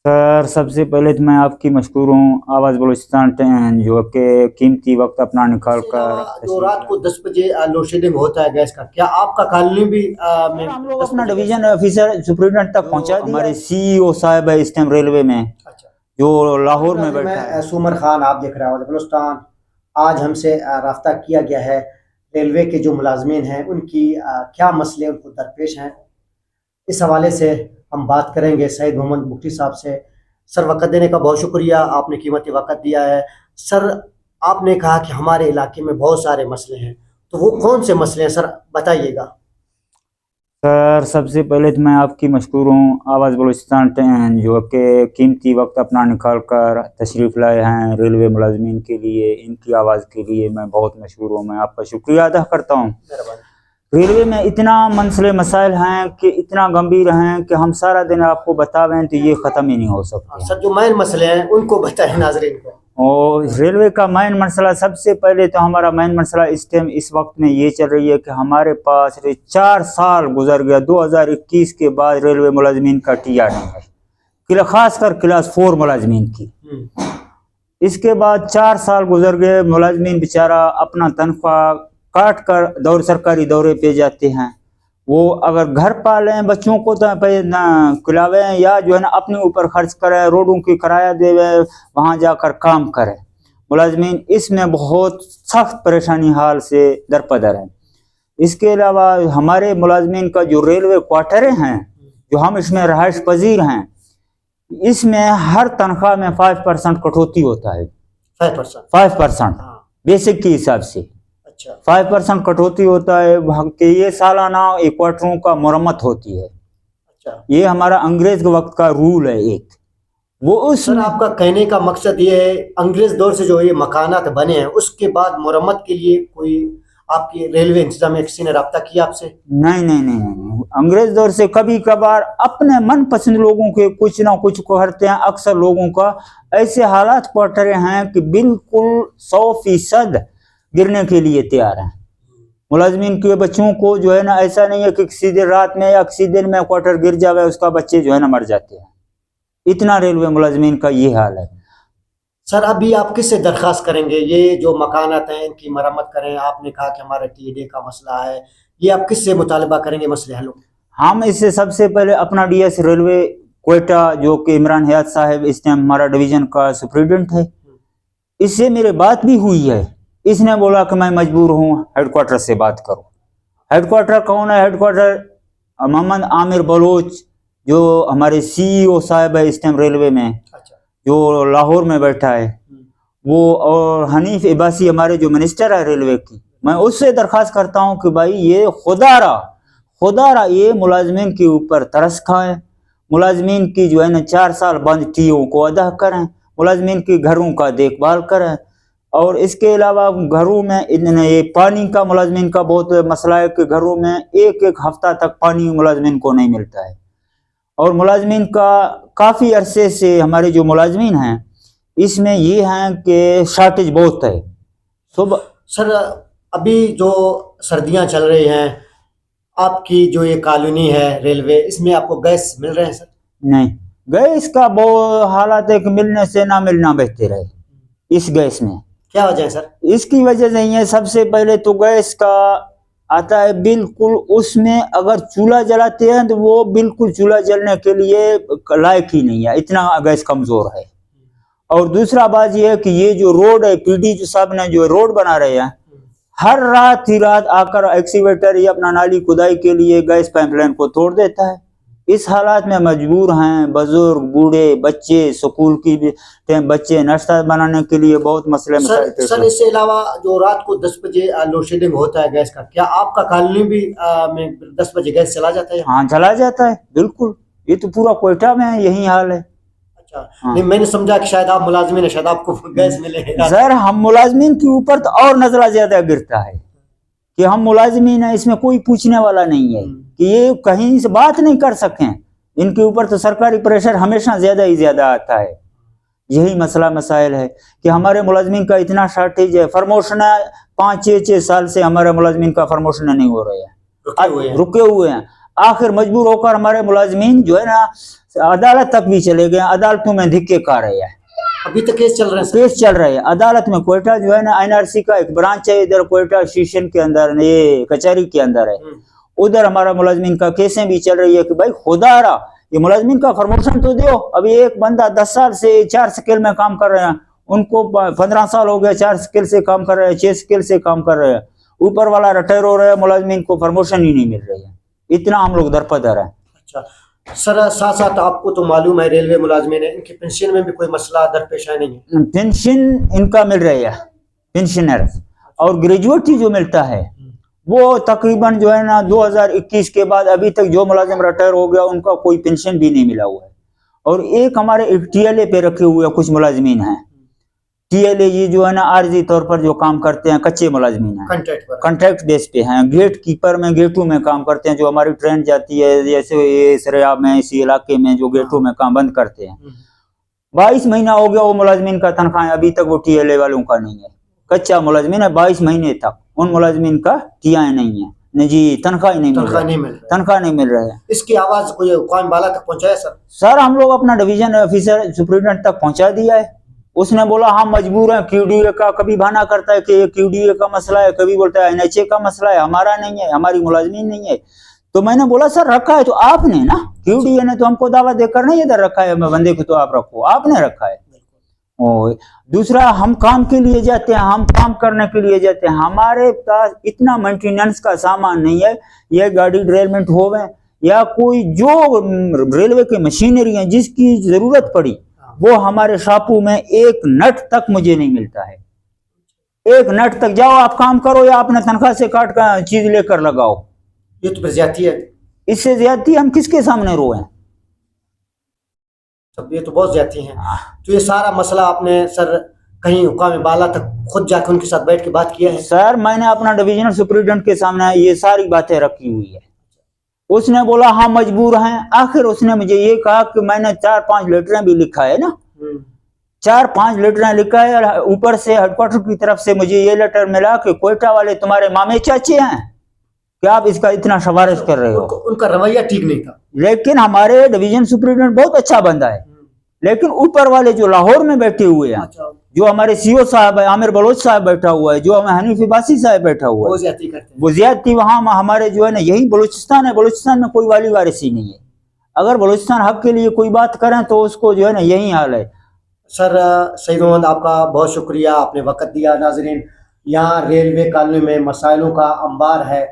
Sir सबसे पहले तो मैं आपकी मशकूर हूँ आवाज़ बलूचिस्तान जो कि कीमती वक्त अपना निकाल कर जो रात को 10 बजे लोड शेडिंग होता है गैस का, क्या आपका कॉलोनी भी में हम लोग अपना डिवीजन ऑफिसर सुप्रीडेंट तक पहुँचा दिया। हमारे CEO साहब है इस टाइम रेलवे में, अच्छा, जो लाहौर में बैठा है। सुमर खान, आप देख रहे हैं बलूचिस्तान। आज हमसे राब्ता किया गया है, रेलवे के जो मुलाजमीन हैं उनकी क्या मसले उनको दरपेश हैं, इस हवाले से हम बात करेंगे सईद मोहम्मद बुगटी साहब से। सर वक़्त देने का बहुत शुक्रिया, आपने कीमती वक़्त दिया है। सर आपने कहा कि हमारे इलाके में बहुत सारे मसले हैं, तो वो कौन से मसले हैं सर, बताइएगा। सर सबसे पहले तो मैं आपकी मशकूर हूँ आवाज़ बलूचिस्तान जो कि कीमती वक्त अपना निकाल कर तशरीफ़ लाए हैं रेलवे मुलाजमीन के लिए, इनकी आवाज़ के लिए मैं बहुत मशहूर हूँ। मैं आपका शुक्रिया अदा करता हूँ। रेलवे में इतना मसले मसाइल हैं कि इतना गंभीर हैं कि हम सारा दिन आपको बतावें तो ये ख़त्म ही नहीं हो सकते। सर जो मेन मसले हैं उनको बताएं नाज़रीन को। और रेलवे का मेन मसला, सबसे पहले तो हमारा मेन मसला इस वक्त में ये चल रही है कि हमारे पास 4 साल गुजर गया, 2021 के बाद रेलवे मुलाजमीन का TR नहीं है, खास कर क्लास 4 मुलाजमीन की। इसके बाद 4 साल गुजर गए, मुलाजमीन बेचारा अपना तनख्वाह काट कर सरकारी दौरे पे जाते हैं। वो अगर घर पालें बच्चों को तो खिलावें या जो है ना अपने ऊपर खर्च करें, रोडों की किराया देवे, वहाँ जाकर काम करें। मुलाजमीन इसमें बहुत सख्त परेशानी हाल से दरपदर है। इसके अलावा हमारे मुलाजमीन का जो रेलवे क्वार्टरें हैं, जो हम इसमें रहायश पजीर हैं, इसमें हर तनख्वाह में 5% कटौती होता है। 5% बेसिक के हिसाब से 5% कटौती होता है कि ये सालाना एक क्वार्टरों का मरम्मत होती है। अच्छा, ये हमारा अंग्रेज के वक्त का रूल है एक। वो उस सर आपका कहने का मकसद ये है, अंग्रेज दौर से जो ये मकानात बने हैं उसके बाद मरम्मत के लिए कोई आपकी रेलवे इंतजामिया किसी ने रब्ता किया आपसे? नहीं, अंग्रेज दौर से कभी कभार अपने मनपसंद लोगों के कुछ ना कुछ करते हैं। अक्सर लोगों का ऐसे हालात क्वार्टरें हैं कि बिल्कुल 100% गिरने के लिए तैयार हैं। मुलाजमीन के बच्चों को जो है ना ऐसा नहीं है कि सीधे रात में या किसी दिन में क्वार्टर गिर जावे, उसका बच्चे जो है ना मर जाते हैं। इतना रेलवे मुलाजमीन का ये हाल है। सर अभी आप किससे दरख्वास्त करेंगे ये जो मकानात हैं इनकी मरम्मत करें? आपने कहा कि हमारे TD का मसला है, ये आप किससे मुतालबा करेंगे मसले हल? हम इससे सबसे पहले अपना DS रेलवे क्वेटा, जो कि इमरान हयात साहब इस टाइम हमारा डिवीजन का सुप्रीडेंट है, इससे मेरी बात भी हुई है। इसने बोला कि मैं मजबूर हूँ हेडक्वार्टर से बात करूँ। हेडक्वार्टर कौन है? हेडक्वार्टर मोहम्मद आमिर बलोच, जो हमारे CEO साहब है इस टाइम रेलवे में। अच्छा, जो लाहौर में बैठा है वो, और हनीफ इबासी हमारे जो मिनिस्टर है रेलवे की, मैं उससे दरख्वास्त करता हूँ कि भाई ये खुदारा ये मुलाजमीन के ऊपर तरस खाएं, मुलाजमीन की जो है ना 4 साल बंद TO को अदा करें, मुलाजमीन की घरों का देखभाल करें। और इसके अलावा घरों में ये पानी का मुलाजमीन का बहुत मसला है कि घरों में एक हफ्ता तक पानी मुलाजमीन को नहीं मिलता है। और मुलाजमीन का काफ़ी अरसे से हमारे जो मुलाजमीन हैं इसमें ये हैं कि शॉर्टेज बहुत है। सर अभी जो सर्दियां चल रही हैं, आपकी जो ये कॉलोनी है रेलवे, इसमें आपको गैस मिल रहे हैं सर? नहीं, गैस का बहुत हालात है कि मिलने से ना मिलना बेहतर है। इस गैस में क्या वजह है सर? इसकी वजह नहीं है, सबसे पहले तो गैस का आता है बिल्कुल, उसमें अगर चूल्हा जलाते हैं तो वो बिल्कुल चूल्हा जलने के लिए लायक ही नहीं है, इतना गैस कमजोर है। और दूसरा बात ये है कि ये जो रोड है, PD जो साहब ने जो रोड बना रहे हैं, हर रात ही रात आकर एक्सीवेटर या अपना नाली खुदाई के लिए गैस पाइपलाइन को तोड़ देता है। इस हालात में मजबूर हैं बुजुर्ग, बूढ़े, बच्चे, स्कूल की बच्चे नाश्ता बनाने के लिए बहुत मसले मसाइल। सर इससे अलावा जो रात को 10 बजे लोड शेडिंग होता है गैस का, क्या आपका कॉलोनी भी में 10 बजे गैस चला जाता है? हाँ चला जाता है बिल्कुल, ये तो पूरा क्वेटा में यही हाल है। अच्छा, नहीं मैंने समझा कि शायद आप मुलाजमीन है, शायद आपको गैस मिले। सर हम मुलाजमीन के ऊपर तो और नजरा ज्यादा गिरता है कि हम मुलाजमीन है, इसमें कोई पूछने वाला नहीं है कि ये कहीं से बात नहीं कर सकें। इनके ऊपर तो सरकारी प्रेशर हमेशा ज्यादा ही ज्यादा आता है। यही मसला मसाइल है कि हमारे मुलाजमीन का इतना शॉर्टेज है। प्रमोशन 5-6 साल से हमारे मुलाजमीन का प्रमोशन नहीं हो रहा है, रुके हुए हैं। आखिर मजबूर होकर हमारे मुलाजमीन जो है ना अदालत तक भी चले गए, अदालतों में धिक्के खा रहे हैं। अभी तक केस चल रहे हैं सर? केस चल रहे हैं अदालत में। कोयटा जो है ना एनआरसी का एक ब्रांच है इधर कोयटा स्टेशन के अंदर, ये कचहरी के अंदर है, उधर हमारा मुलाजमीन का केसें भी चल रही है कि भाई खुदारा ये मुलाजमीन का प्रमोशन तो दो। अभी एक बंदा 10 साल से 4 स्केल में काम कर रहे हैं, उनको 15 साल हो गए 4 स्केल से काम कर रहे हैं, 6 स्केल से काम कर रहे हैं, ऊपर वाला रिटायर हो रहा है, मुलाजमीन को प्रमोशन ही नहीं मिल रही है। इतना हम लोग दरपदर हैं। अच्छा सर, साथ साथ आपको तो मालूम है रेलवे मुलाजमीन है, इनकी पेंशन में भी कोई मसला दरपेश है नहीं है? पेंशन इनका मिल रही है, पेंशनर और ग्रेजुएटी जो मिलता है वो तकरीबन जो है ना 2021 के बाद अभी तक जो मुलाजिम रिटायर हो गया उनका कोई पेंशन भी नहीं मिला हुआ है। और एक हमारे एक टीएलए पे रखे हुए कुछ मुलाजमीन हैं, टीएलए ये जो है ना आर्जी तौर पर जो काम करते हैं, कच्चे मुलाजमीन हैं, कॉन्ट्रैक्ट बेस पे हैं, गेट कीपर में गेटों में काम करते हैं, जो हमारी ट्रेन जाती है जैसे ये सरिया में इसी इलाके में जो गेटों में काम बंद करते हैं। 22 महीना हो गया वो मुलाजमीन का तनख्वाह अभी तक वो टीएलए वालों का नहीं है। कच्चा मुलाजमीन है, 22 महीने तक उन मुलाजमीन का टीआई नहीं है, नहीं जी तनख्वाह नहीं मिल रहा है, तनख्वाह नहीं मिल रहा है। इसकी आवाज कोई कौन बाला तक पहुंचाया सर? सर हम लोग अपना डिवीजन ऑफिसर सुप्रीडेंट तक पहुंचा दिया है। उसने बोला हम मजबूर हैं, क्यूडीए का कभी बहाना करता है कि ये क्यूडीए का मसला है, कभी बोलता है एनएचए का मसला है, हमारा नहीं है, हमारी मुलाजमीन नहीं है। तो मैंने बोला सर रखा है तो आपने ना, क्यूडीए ने तो हमको दावा देकर नहीं इधर रखा है बंदे को, तो आप रखो, आपने रखा है। दूसरा हम काम के लिए जाते हैं, हम काम करने के लिए जाते हैं, हमारे पास इतना मेंटेनेंस का सामान नहीं है, ये गाड़ी ड्रेलमेंट होवे या कोई जो रेलवे की मशीनरी है जिसकी जरूरत पड़ी वो हमारे शापू में एक नट तक मुझे नहीं मिलता है। एक नट तक जाओ आप काम करो या अपने तनख्वाह से काट कर चीज लेकर लगाओ। ये तो ज्यादती है। इससे ज्यादती हम किसके सामने रोए? ये तो बहुत ज्यादती है। तो ये सारा मसला आपने सर कहीं हुकाम बाला तक खुद जाकर उनके साथ बैठ के बात किया है? सर मैंने अपना डिविजनल सुपरिटेंडेंट के सामने ये सारी बातें रखी हुई है। उसने बोला हाँ मजबूर हैं। आखिर उसने मुझे ये कहा कि मैंने 4-5 लेटरें भी लिखा है ना, 4-5 लेटरें लिखा है। ऊपर से हेडक्वार्टर की तरफ से मुझे ये लेटर मिला कि कोयटा वाले तुम्हारे मामे चाचे हैं, क्या आप इसका इतना सिफारिश कर रहे हो? उनका रवैया ठीक नहीं था। लेकिन हमारे डिवीजन सुपरिटेंडेंट बहुत अच्छा बंदा है, लेकिन ऊपर वाले जो लाहौर में बैठे हुए हैं, जो हमारे सीओ साहब है, आमिर बलोच साहब बैठा हुआ है, जो हनीफ इबासी साहब बैठा हुआ है, वो ज्यादती वहाँ हमारे जो है ना यही बलूचिस्तान है, बलूचिस्तान में कोई वाली वारिसी नहीं है। अगर बलूचिस्तान हक के लिए कोई बात करें तो उसको जो है ना यही हाल है। सर सईद मोहम्मद आपका बहुत शुक्रिया, आपने वक्त दिया। नाजरीन यहाँ रेलवे कॉलोनी में मसाइलों का अंबार है।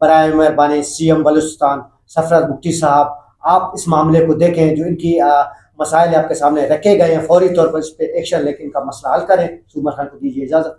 बराए मेहरबानी सीएम बलूचिस्तान सरफराज बुगटी साहब आप इस मामले को देखें, जो इनकी मसाइल आपके सामने रखे गए हैं, फौरी तौर पर इस पर एक्शन लेकर इनका मसला हल करें। सुमर खान को दीजिए इजाजत।